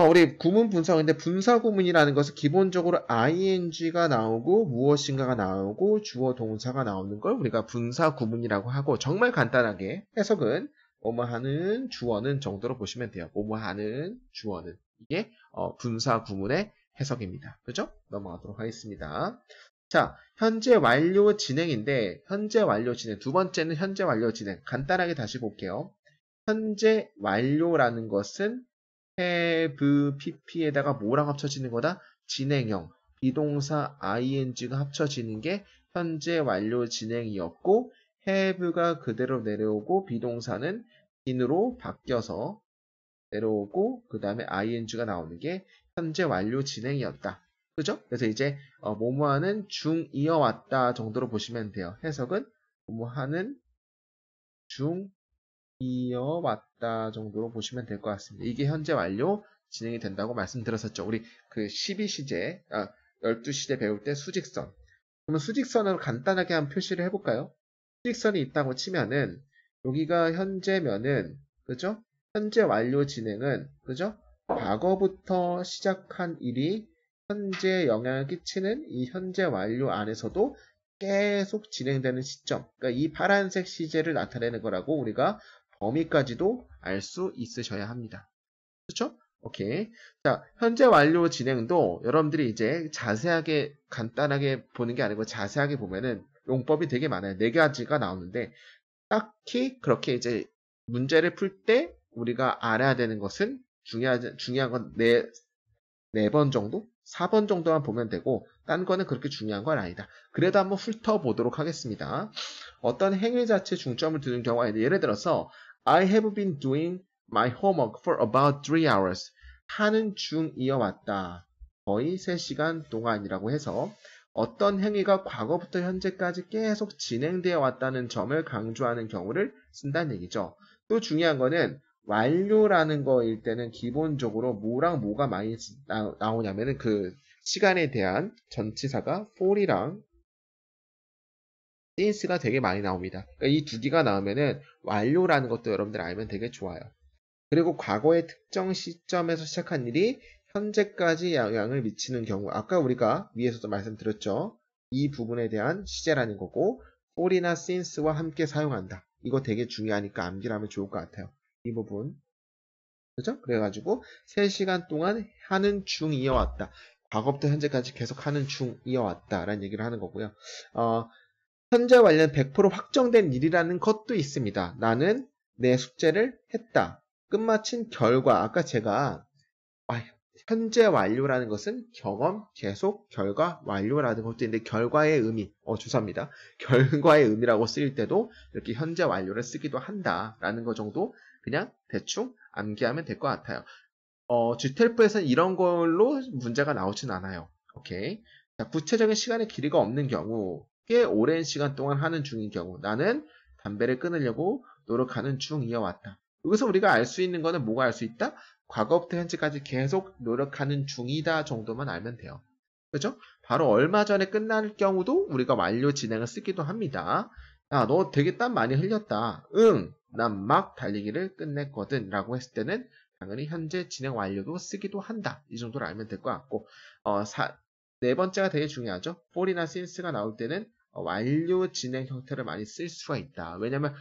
Speaker 1: 우리 구문 분사인데 분사구문이라는 것은 기본적으로 ing가 나오고 무엇인가가 나오고 주어 동사가 나오는 걸 우리가 분사구문이라고 하고 정말 간단하게 해석은 뭐뭐하는 주어는 정도로 보시면 돼요. 뭐뭐하는 주어는 이게 분사 구문의 해석입니다. 그죠? 넘어가도록 하겠습니다. 자, 현재 완료 진행인데 현재 완료 진행 두 번째는 현재 완료 진행 간단하게 다시 볼게요. 현재 완료라는 것은 have, pp에다가 뭐랑 합쳐지는 거다? 진행형, 비동사 ing가 합쳐지는 게 현재 완료 진행이었고 have가 그대로 내려오고 비동사는 begin으로 바뀌어서 내려오고 그 다음에 ing가 나오는 게 현재 완료 진행이었다. 그죠? 그래서 이제 뭐뭐하는 중 이어왔다 정도로 보시면 돼요. 해석은 뭐뭐하는 중 이어왔다 정도로 보시면 될 것 같습니다. 이게 현재 완료 진행이 된다고 말씀드렸었죠. 우리 그 12시제, 12시제 배울 때 수직선. 그러면 수직선으로 간단하게 한번 표시를 해볼까요? 수직선이 있다고 치면은 여기가 현재면은 그죠? 현재 완료 진행은 그죠? 과거부터 시작한 일이 현재 영향을 끼치는 이 현재 완료 안에서도 계속 진행되는 시점. 그러니까 이 파란색 시제를 나타내는 거라고 우리가 범위까지도 알 수 있으셔야 합니다. 그렇죠? 오케이. 자, 현재 완료 진행도 여러분들이 이제 자세하게 간단하게 보는 게 아니고 자세하게 보면은 용법이 되게 많아요. 4가지가 나오는데 딱히 그렇게 이제 문제를 풀 때 우리가 알아야 되는 것은 중요한 건 4번 정도? 4번 정도만 보면 되고 딴 거는 그렇게 중요한 건 아니다. 그래도 한번 훑어보도록 하겠습니다. 어떤 행위 자체에 중점을 두는 경우가 있는데 예를 들어서 I have been doing my homework for about 3 hours. 하는 중 이어왔다. 거의 3시간 동안이라고 해서 어떤 행위가 과거부터 현재까지 계속 진행되어 왔다는 점을 강조하는 경우를 쓴다는 얘기죠. 또 중요한 거는 완료라는 거일 때는 기본적으로 뭐랑 뭐가 많이 나오냐면은 그 시간에 대한 전치사가 for이랑 since가 되게 많이 나옵니다. 그러니까 이 2개가 나오면은 완료라는 것도 여러분들 알면 되게 좋아요. 그리고 과거의 특정 시점에서 시작한 일이 현재까지 영향을 미치는 경우, 아까 우리가 위에서도 말씀드렸죠. 이 부분에 대한 시제라는 거고 for이나 since와 함께 사용한다. 이거 되게 중요하니까 암기를 하면 좋을 것 같아요. 이 부분. 그죠? 그래가지고 3시간 동안 하는 중 이어왔다. 과거부터 현재까지 계속 하는 중 이어왔다. 라는 얘기를 하는 거고요. 현재 관련 100% 확정된 일이라는 것도 있습니다. 나는 내 숙제를 했다. 끝마친 결과, 아까 제가 현재 완료라는 것은 경험, 계속, 결과, 완료라는 것도 있는데 결과의 의미, 주사입니다. 결과의 의미라고 쓰일 때도 이렇게 현재 완료를 쓰기도 한다라는 것 정도 그냥 대충 암기하면 될 것 같아요. GTLF에서는 이런 걸로 문제가 나오진 않아요. 오케이. 자, 구체적인 시간의 길이가 없는 경우, 꽤 오랜 시간 동안 하는 중인 경우, 나는 담배를 끊으려고 노력하는 중이어왔다. 여기서 우리가 알 수 있는 거는 뭐가 알 수 있다? 과거부터 현재까지 계속 노력하는 중이다 정도만 알면 돼요. 그죠? 바로 얼마 전에 끝날 경우도 우리가 완료 진행을 쓰기도 합니다. 야, 너 되게 땀 많이 흘렸다. 응, 난 막 달리기를 끝냈거든. 라고 했을 때는 당연히 현재 진행 완료도 쓰기도 한다. 이 정도로 알면 될 것 같고, 4번째가 되게 중요하죠. for이나 since가 나올 때는 완료 진행 형태를 많이 쓸 수가 있다. 왜냐면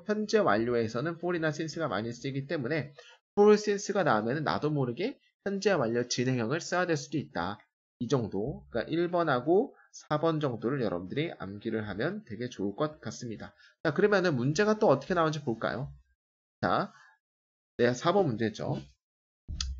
Speaker 1: 현재 완료에서는 for이나 since가 많이 쓰이기 때문에 for, since가 나오면 나도 모르게 현재 완료 진행형을 써야 될 수도 있다. 이 정도, 그러니까 1번하고 4번 정도를 여러분들이 암기를 하면 되게 좋을 것 같습니다. 자, 그러면은 문제가 또 어떻게 나오는지 볼까요? 자, 4번 문제죠.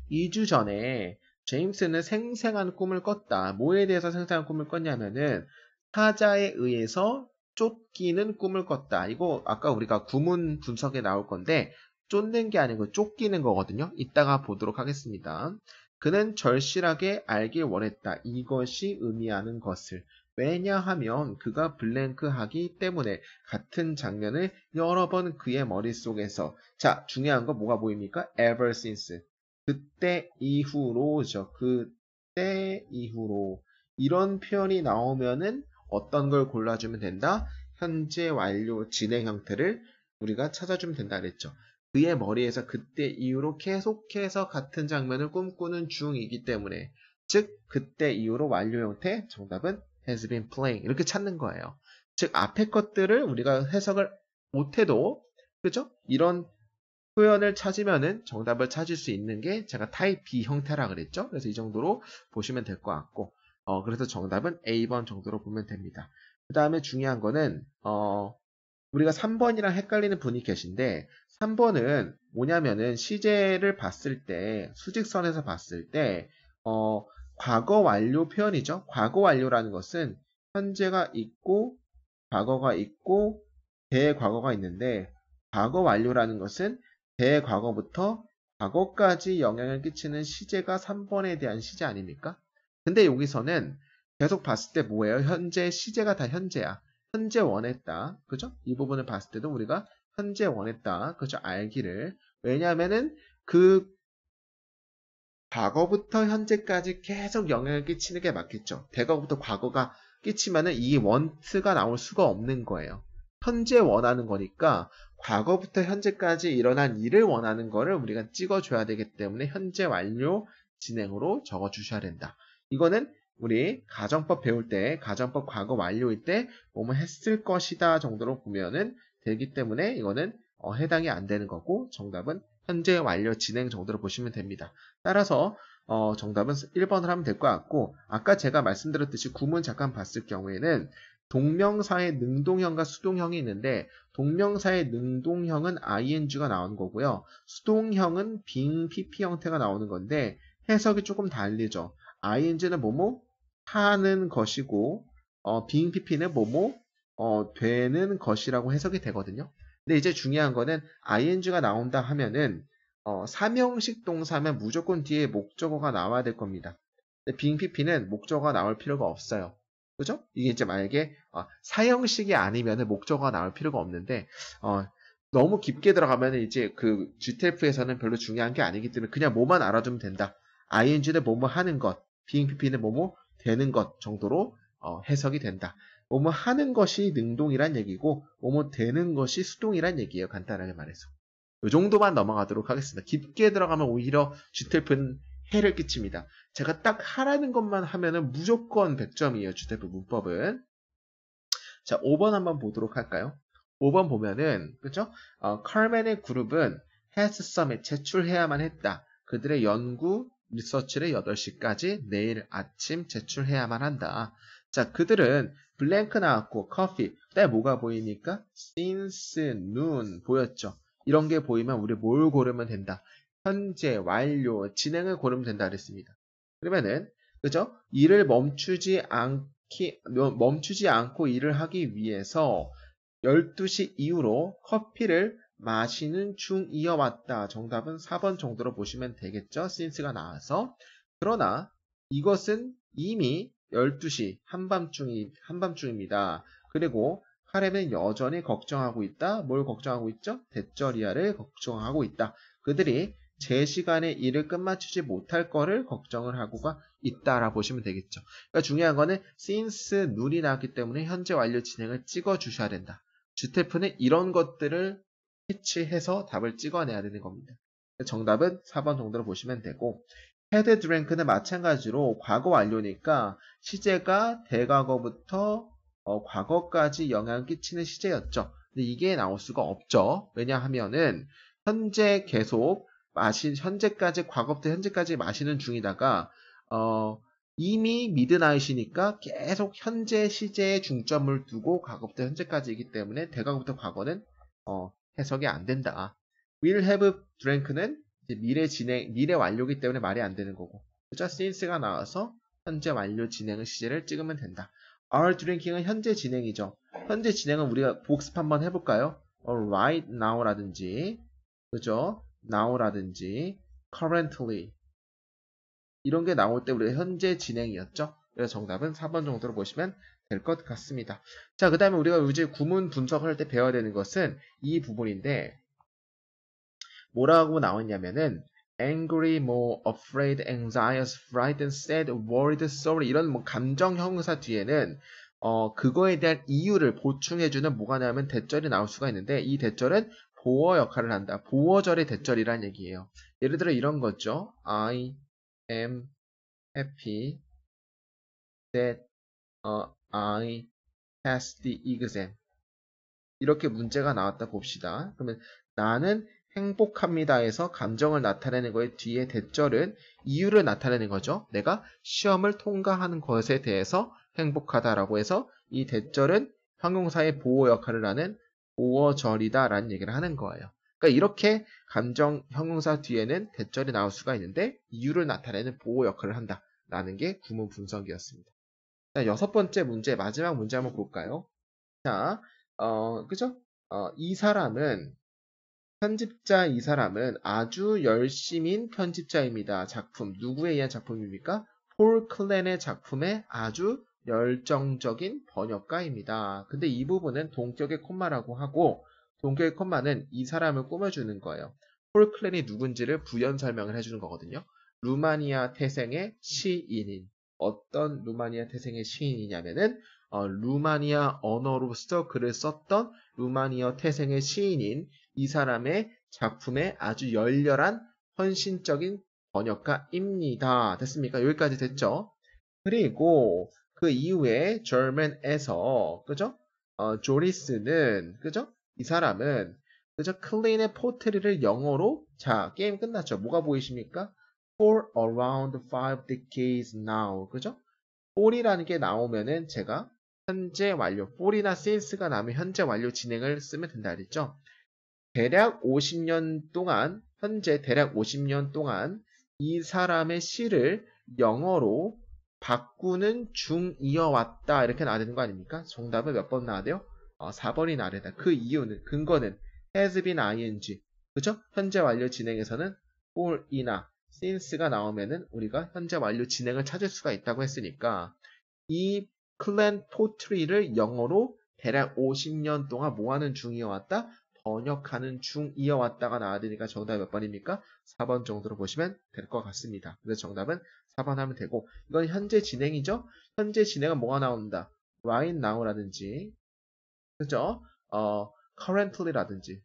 Speaker 1: 2주 전에 제임스는 생생한 꿈을 꿨다. 뭐에 대해서 생생한 꿈을 꿨냐면은 타자에 의해서 쫓기는 꿈을 꿨다. 이거 아까 우리가 구문 분석에 나올 건데 쫓는 게 아니고 쫓기는 거거든요. 이따가 보도록 하겠습니다. 그는 절실하게 알길 원했다. 이것이 의미하는 것을. 왜냐하면 그가 블랭크하기 때문에 같은 장면을 여러 번 그의 머릿속에서 자, 중요한 거 뭐가 보입니까? ever since. 그때 이후로죠. 그때 이후로. 이런 표현이 나오면은 어떤 걸 골라주면 된다? 현재 완료 진행 형태를 우리가 찾아주면 된다 그랬죠. 그의 머리에서 그때 이후로 계속해서 같은 장면을 꿈꾸는 중이기 때문에 즉 그때 이후로 완료 형태 정답은 has been playing 이렇게 찾는 거예요. 즉 앞에 것들을 우리가 해석을 못해도 그죠? 이런 표현을 찾으면은 정답을 찾을 수 있는 게 제가 타입 B 형태라 그랬죠. 그래서 이 정도로 보시면 될 것 같고 그래서 정답은 A번 정도로 보면 됩니다. 그 다음에 중요한 거는 우리가 3번이랑 헷갈리는 분이 계신데 3번은 뭐냐면은 시제를 봤을 때, 수직선에서 봤을 때, 과거 완료 표현이죠. 과거 완료라는 것은 현재가 있고, 과거가 있고, 대과거가 있는데, 과거 완료라는 것은 대과거부터 과거까지 영향을 끼치는 시제가 3번에 대한 시제 아닙니까? 근데 여기서는 계속 봤을 때 뭐예요? 현재 시제가 다 현재야. 현재 원했다. 그죠? 이 부분을 봤을 때도 우리가 현재 원했다. 그죠? 알기를. 왜냐하면은 그 과거부터 현재까지 계속 영향을 끼치는 게 맞겠죠. 대과거부터 과거가 끼치면은 이 원트가 나올 수가 없는 거예요. 현재 원하는 거니까 과거부터 현재까지 일어난 일을 원하는 거를 우리가 찍어줘야 되기 때문에 현재 완료 진행으로 적어주셔야 된다. 이거는 우리 가정법 배울 때 가정법 과거 완료일 때 뭐뭐 했을 것이다 정도로 보면은 되기 때문에 이거는 해당이 안 되는 거고 정답은 현재 완료 진행 정도로 보시면 됩니다. 따라서 정답은 1번을 하면 될 것 같고 아까 제가 말씀드렸듯이 구문 잠깐 봤을 경우에는 동명사의 능동형과 수동형이 있는데 동명사의 능동형은 ing가 나오는 거고요. 수동형은 being pp 형태가 나오는 건데 해석이 조금 다르죠. ing는 뭐뭐 하는 것이고 being pp는 뭐뭐 되는 것이라고 해석이 되거든요. 근데 이제 중요한 거는 ing가 나온다 하면은 삼형식 동사면 무조건 뒤에 목적어가 나와야 될 겁니다. 근데 being pp는 목적어가 나올 필요가 없어요. 그죠? 이게 이제 만약에 사형식이 아니면 목적어가 나올 필요가 없는데 너무 깊게 들어가면 이제 그 GTF에서는 별로 중요한 게 아니기 때문에 그냥 뭐만 알아두면 된다. ing는 뭐뭐 하는 것, being pp는 뭐뭐 되는 것 정도로 해석이 된다. 뭐뭐 하는 것이 능동이란 얘기고 뭐뭐 되는 것이 수동이란 얘기예요. 간단하게 말해서. 이 정도만 넘어가도록 하겠습니다. 깊게 들어가면 오히려 GTF는 해를 끼칩니다. 제가 딱 하라는 것만 하면은 무조건 100점이에요. GTF 문법은. 자, 5번 한번 보도록 할까요? 5번 보면은 그죠? 칼맨의 그룹은 has submit 제출해야만 했다. 그들의 연구 리서치를 8시까지 내일 아침 제출해야만 한다. 자, 그들은 블랭크 나왔고 커피. 그다음에 뭐가 보이니까 since noon 보였죠. 이런 게 보이면 우리 뭘 고르면 된다. 현재, 완료, 진행을 고르면 된다 그랬습니다. 그러면은 그죠? 일을 멈추지 않고 일을 하기 위해서 12시 이후로 커피를 마시는 중이어왔다. 정답은 4번 정도로 보시면 되겠죠? since가 나와서. 그러나 이것은 이미 12시 한밤중입니다. 그리고 카렘은 여전히 걱정하고 있다. 뭘 걱정하고 있죠? 대절이야를 걱정하고 있다. 그들이 제 시간에 일을 끝마치지 못할 거를 걱정을 하고가 있다라 보시면 되겠죠. 그러니까 중요한 거는 since 눈이 나왔기 때문에 현재 완료 진행을 찍어 주셔야 된다. GTF는 이런 것들을 캐치해서 답을 찍어내야 되는 겁니다. 정답은 4번 정도로 보시면 되고 had drank는 마찬가지로 과거 완료니까 시제가 대과거부터 과거까지 영향을 끼치는 시제였죠. 근데 이게 나올 수가 없죠. 왜냐하면은 현재 계속 현재까지 과거부터 현재까지 마시는 중이다가 이미 미드나잇이니까 계속 현재 시제에 중점을 두고 과거부터 현재까지이기 때문에 대과거부터 과거는 해석이 안 된다. will have drank는 이제 미래 완료이기 때문에 말이 안 되는 거고. 그죠? since가 나와서 현재 완료 진행의 시제를 찍으면 된다. are drinking은 현재 진행이죠. 현재 진행은 우리가 복습 한번 해볼까요? right now라든지, 그죠? now라든지, currently. 이런 게 나올 때 우리가 현재 진행이었죠. 그래서 정답은 4번 정도로 보시면 될 것 같습니다. 자, 그 다음에 우리가 이제 구문 분석할 때 배워야 되는 것은 이 부분인데, 뭐라고 나왔냐면은, angry, more afraid, anxious, frightened, sad, worried, sorry 이런 뭐 감정 형사 뒤에는 그거에 대한 이유를 보충해주는 뭐가 나오면 대절이 나올 수가 있는데 이 대절은 보어 역할을 한다. 보어절의 대절이란 얘기예요. 예를 들어 이런 거죠. I am happy that I passed the exam. 이렇게 문제가 나왔다 봅시다. 그러면 나는 행복합니다에서 감정을 나타내는 거에 뒤에 대절은 이유를 나타내는 거죠. 내가 시험을 통과하는 것에 대해서 행복하다라고 해서 이 대절은 형용사의 보호 역할을 하는 보어절이다라는 얘기를 하는 거예요. 그러니까 이렇게 감정 형용사 뒤에는 대절이 나올 수가 있는데 이유를 나타내는 보호 역할을 한다라는 게 구문 분석이었습니다. 자, 6번째 문제, 마지막 문제 한번 볼까요? 자, 그죠? 이 사람은 편집자 이 사람은 아주 열심인 편집자입니다. 작품 누구에 의한 작품입니까? 폴 클랜의 작품의 아주 열정적인 번역가입니다. 근데 이 부분은 동격의 콤마라고 하고 동격의 콤마는 이 사람을 꾸며주는 거예요. 폴 클랜이 누군지를 부연 설명을 해주는 거거든요. 루마니아 태생의 시인인 어떤 루마니아 태생의 시인이냐면은 루마니아 언어로서 글을 썼던 루마니아 태생의 시인인 이 사람의 작품에 아주 열렬한 헌신적인 번역가입니다. 됐습니까? 여기까지 됐죠? 그리고 그 이후에 German에서 그죠? 조리스는 그죠? 이 사람은 그죠? 클린의 포트리를 영어로 자 게임 끝났죠. 뭐가 보이십니까? For around 5 decades now 그죠? for이라는 게 나오면은 제가 현재 완료 for이나 since가 나오면 현재 완료 진행을 쓰면 된다 그랬죠. 대략 50년 동안 현재 대략 50년 동안 이 사람의 시를 영어로 바꾸는 중이어왔다 이렇게 나와야 되는 거 아닙니까? 정답은 몇 번 나와야 돼요? 4번이 나와야 된다. 그 이유는 근거는 has been ing 그죠? 현재 완료 진행에서는 for이나 since가 나오면은 우리가 현재 완료 진행을 찾을 수가 있다고 했으니까 이 클랜 포트리를 영어로 대략 50년 동안 뭐하는 중이어왔다? 번역하는 중이어왔다가 나와야 되니까 정답이 몇 번입니까? 4번 정도로 보시면 될 것 같습니다. 그래서 정답은 4번 하면 되고 이건 현재 진행이죠? 현재 진행은 뭐가 나온다? right now라든지 그죠? currently라든지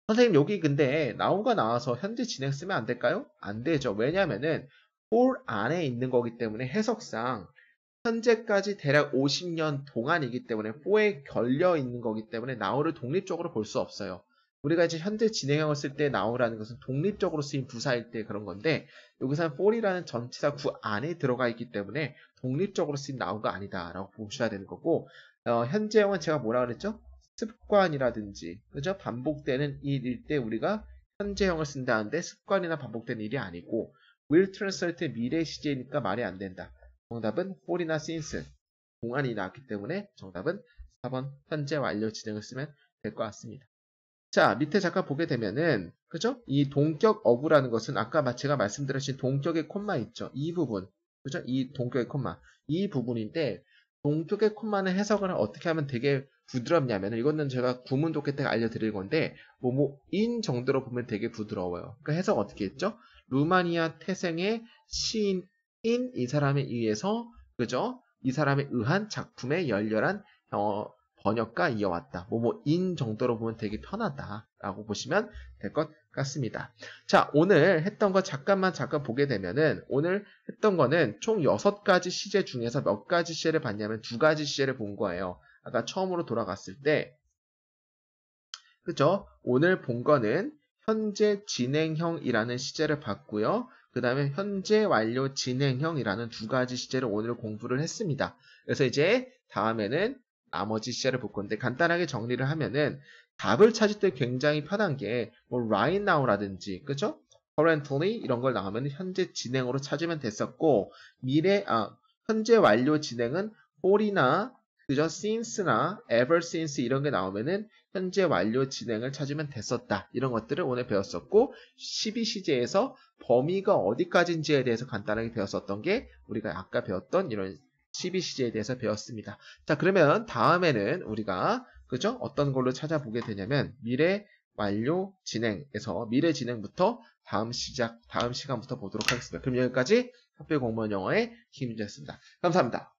Speaker 1: 선생님 여기 근데 now가 나와서 현재 진행 쓰면 안 될까요? 안 되죠. 왜냐면은 for 안에 있는 거기 때문에 해석상 현재까지 대략 50년 동안이기 때문에 for에 걸려 있는 거기 때문에 now를 독립적으로 볼 수 없어요. 우리가 이제 현재 진행형을 쓸 때 now라는 것은 독립적으로 쓰인 부사일 때 그런 건데 여기서는 for이라는 전치사 구 안에 들어가 있기 때문에 독립적으로 쓰인 now가 아니다라고 보셔야 되는 거고 현재형은 제가 뭐라 그랬죠? 습관이라든지 그죠? 반복되는 일일 때 우리가 현재형을 쓴다는데 습관이나 반복되는 일이 아니고 will translate 미래 시제니까 말이 안 된다. 정답은 for이나 since 동안이 나왔기 때문에 정답은 4번 현재 완료 진행을 쓰면 될 것 같습니다. 자 밑에 잠깐 보게 되면은 그죠? 이 동격 어구라는 것은 아까 제가 말씀드렸던 동격의 콤마 있죠? 이 부분 그죠? 이 동격의 콤마 이 부분인데 동격의 콤마는 해석을 어떻게 하면 되게 부드럽냐면 이거는 제가 구문 독해 때 알려드릴 건데 인 정도로 보면 되게 부드러워요. 그러니까 해석 어떻게 했죠? 루마니아 태생의 시인인 이 사람에 의해서 그죠? 이 사람에 의한 작품의 열렬한 번역가 이어왔다. 인 정도로 보면 되게 편하다라고 보시면 될 것 같습니다. 자, 오늘 했던 거 잠깐 보게 되면은 오늘 했던 거는 총 6가지 시제 중에서 몇 가지 시제를 봤냐면 2가지 시제를 본 거예요. 아까 처음으로 돌아갔을 때 그죠? 오늘 본 거는 현재 진행형이라는 시제를 봤고요. 그 다음에 현재 완료 진행형이라는 2가지 시제를 오늘 공부를 했습니다. 그래서 이제 다음에는 나머지 시제를 볼 건데 간단하게 정리를 하면은 답을 찾을 때 굉장히 편한 게 right now라든지 그죠? currently 이런 걸 나오면 현재 진행으로 찾으면 됐었고 현재 완료 진행은 for이나 그죠? since나 ever since 이런 게 나오면은 현재 완료 진행을 찾으면 됐었다. 이런 것들을 오늘 배웠었고 12시제에서 범위가 어디까지인지에 대해서 간단하게 배웠었던 게 우리가 아까 배웠던 이런 12시제에 대해서 배웠습니다. 자, 그러면 다음에는 우리가 그죠? 어떤 걸로 찾아보게 되냐면 미래 완료 진행에서 미래 진행부터 다음 시간부터 보도록 하겠습니다. 그럼 여기까지 학교 공무원 영어의 김윤재였습니다. 감사합니다.